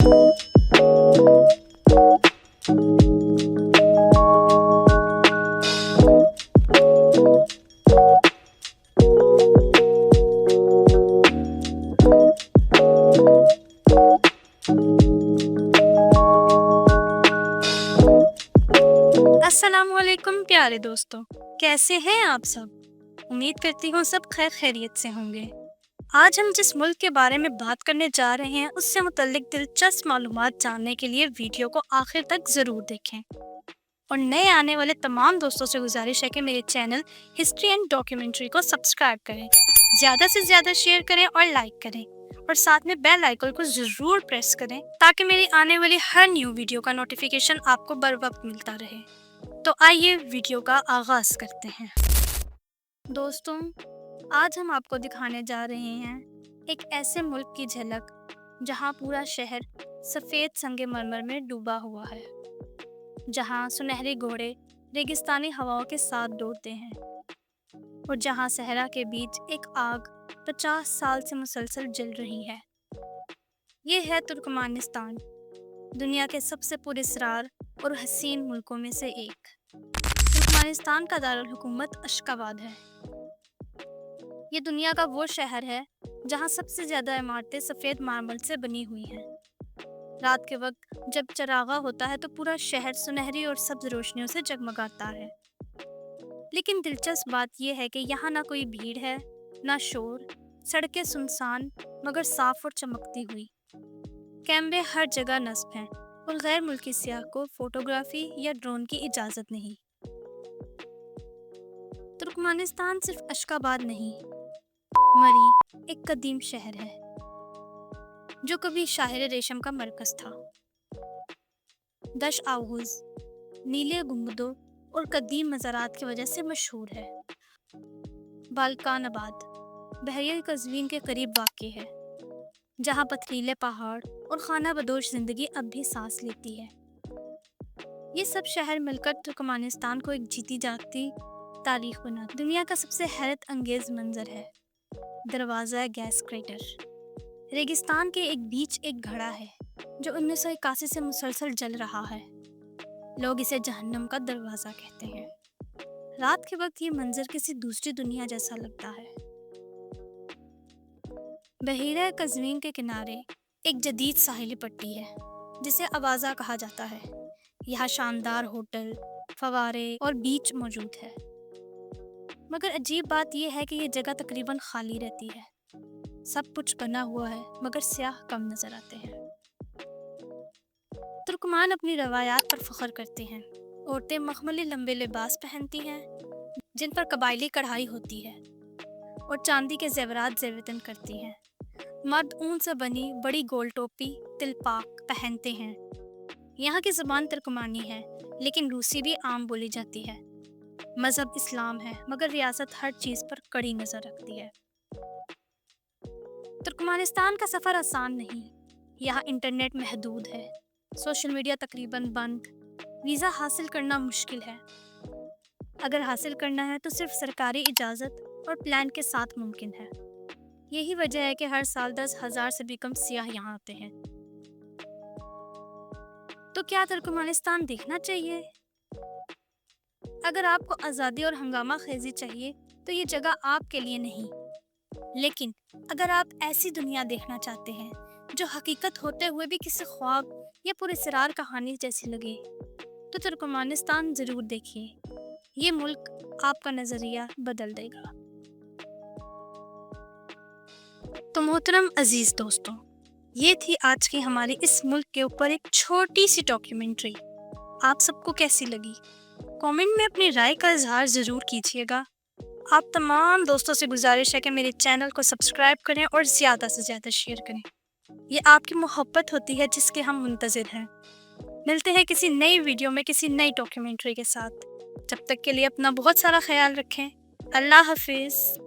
अस्सलामुअलैकुम प्यारे दोस्तों, कैसे हैं आप सब। उम्मीद करती हूँ सब खैर खैरियत से होंगे। आज हम जिस मुल्क के बारे में बात करने जा रहे हैं उससे मुतल्लिक दिलचस्प मालूमात जानने के लिए वीडियो को आखिर तक ज़रूर देखें। और नए आने वाले तमाम दोस्तों से गुजारिश है कि मेरे चैनल हिस्ट्री एंड डॉक्यूमेंट्री को सब्सक्राइब करें, ज़्यादा से ज़्यादा शेयर करें और लाइक करें, और साथ में बेल आइकन को ज़रूर प्रेस करें ताकि मेरी आने वाली हर न्यू वीडियो का नोटिफिकेशन आपको बर वक्त मिलता रहे। तो आइए वीडियो का आगाज़ करते हैं। दोस्तों, आज हम आपको दिखाने जा रहे हैं एक ऐसे मुल्क की झलक जहां पूरा शहर सफ़ेद संगमरमर में डूबा हुआ है, जहां सुनहरे घोड़े रेगिस्तानी हवाओं के साथ दौड़ते हैं और जहां सहरा के बीच एक आग 50 साल से मुसलसल जल रही है। ये है तुर्कमानिस्तान, दुनिया के सबसे पुरस्कार और हसीन मुल्कों में से एक। तुर्कमानिस्तान का दारुल हुकूमत अशकाबाद है। ये दुनिया का वो शहर है जहाँ सबसे ज़्यादा इमारतें सफ़ेद मार्बल से बनी हुई हैं। रात के वक्त जब चरागा होता है तो पूरा शहर सुनहरी और सब्ज रोशनियों से जगमगाता है। लेकिन दिलचस्प बात यह है कि यहाँ ना कोई भीड़ है, ना शोर, सड़कें सुनसान मगर साफ और चमकती हुई। कैमरे हर जगह नस्ब हैं और गैर मुल्की सियाह को फोटोग्राफी या ड्रोन की इजाज़त नहीं। तुर्कमानिस्तान सिर्फ अशकाबाद नहीं, मरी एक कदीम शहर है जो कभी शाहिर रेशम का मरकज़ था। दश आगूज नीले गुंबदों और कदीम मज़ारात की वजह से मशहूर है। बाल्कानाबाद बहरिया कज़वीन के करीब वाक़ई है, जहाँ पथरीले पहाड़ और खाना बदोश ज़िंदगी अब भी सांस लेती है। ये सब शहर मिलकर तुर्कमानिस्तान को एक जीती जागती तारीख बना। दुनिया का सबसे हैरत अंगेज़ मंजर है दरवाज़ा गैस क्रेटर। रेगिस्तान के एक बीच एक घड़ा है जो 1981 से मुसलसल जल रहा है। लोग इसे जहन्नम का दरवाज़ा कहते हैं। रात के वक्त ये मंजर किसी दूसरी दुनिया जैसा लगता है। बहीरा कज़वीन के किनारे एक जदीद साहिली पट्टी है जिसे अवाज़ा कहा जाता है। यहाँ शानदार होटल, फवारे और बीच मौजूद है। मगर अजीब बात यह है कि ये जगह तकरीबन खाली रहती है। सब कुछ बना हुआ है मगर सियाह कम नज़र आते हैं। तुर्कमान अपनी रवायात पर फ़ख्र करते हैं। औरतें मखमली लंबे लिबास पहनती हैं जिन पर कबायली कढ़ाई होती है और चांदी के ज़ेवरात ज़ेवतन करती हैं। मर्द ऊन से बनी बड़ी गोल टोपी तिलपाक पहनते हैं। यहाँ की ज़बान तुर्कमानी है लेकिन रूसी भी आम बोली जाती है। मज़हब इस्लाम है मगर रियासत हर चीज़ पर कड़ी नज़र रखती है। तुर्कमानिस्तान का सफ़र आसान नहीं। यहाँ इंटरनेट महदूद है, सोशल मीडिया तकरीबन बंद, वीज़ा हासिल करना मुश्किल है। अगर हासिल करना है तो सिर्फ सरकारी इजाज़त और प्लान के साथ मुमकिन है। यही वजह है कि हर साल 10,000 से भी कम सियाह यहाँ आते हैं। तो क्या तुर्कमानिस्तान देखना चाहिए? अगर आपको आज़ादी और हंगामा खेजी चाहिए तो ये जगह आपके लिए नहीं। लेकिन अगर आप ऐसी दुनिया देखना चाहते हैं जो हकीकत होते हुए भी किसी ख्वाब या पुरस्कार कहानी जैसी लगे तो तुर्कमानिस्तान ज़रूर देखिए। ये मुल्क आपका नज़रिया बदल देगा। तो मोहतरम अजीज़ दोस्तों, ये थी आज की हमारी इस मुल्क के ऊपर एक छोटी सी डॉक्यूमेंट्री। आप सबको कैसी लगी? कमेंट में अपनी राय का इजहार ज़रूर कीजिएगा। आप तमाम दोस्तों से गुजारिश है कि मेरे चैनल को सब्सक्राइब करें और ज़्यादा से ज़्यादा शेयर करें। ये आपकी मोहब्बत होती है जिसके हम मुंतज़िर हैं। मिलते हैं किसी नई वीडियो में किसी नई डॉक्यूमेंट्री के साथ। जब तक के लिए अपना बहुत सारा ख्याल रखें। अल्लाह हाफिज़।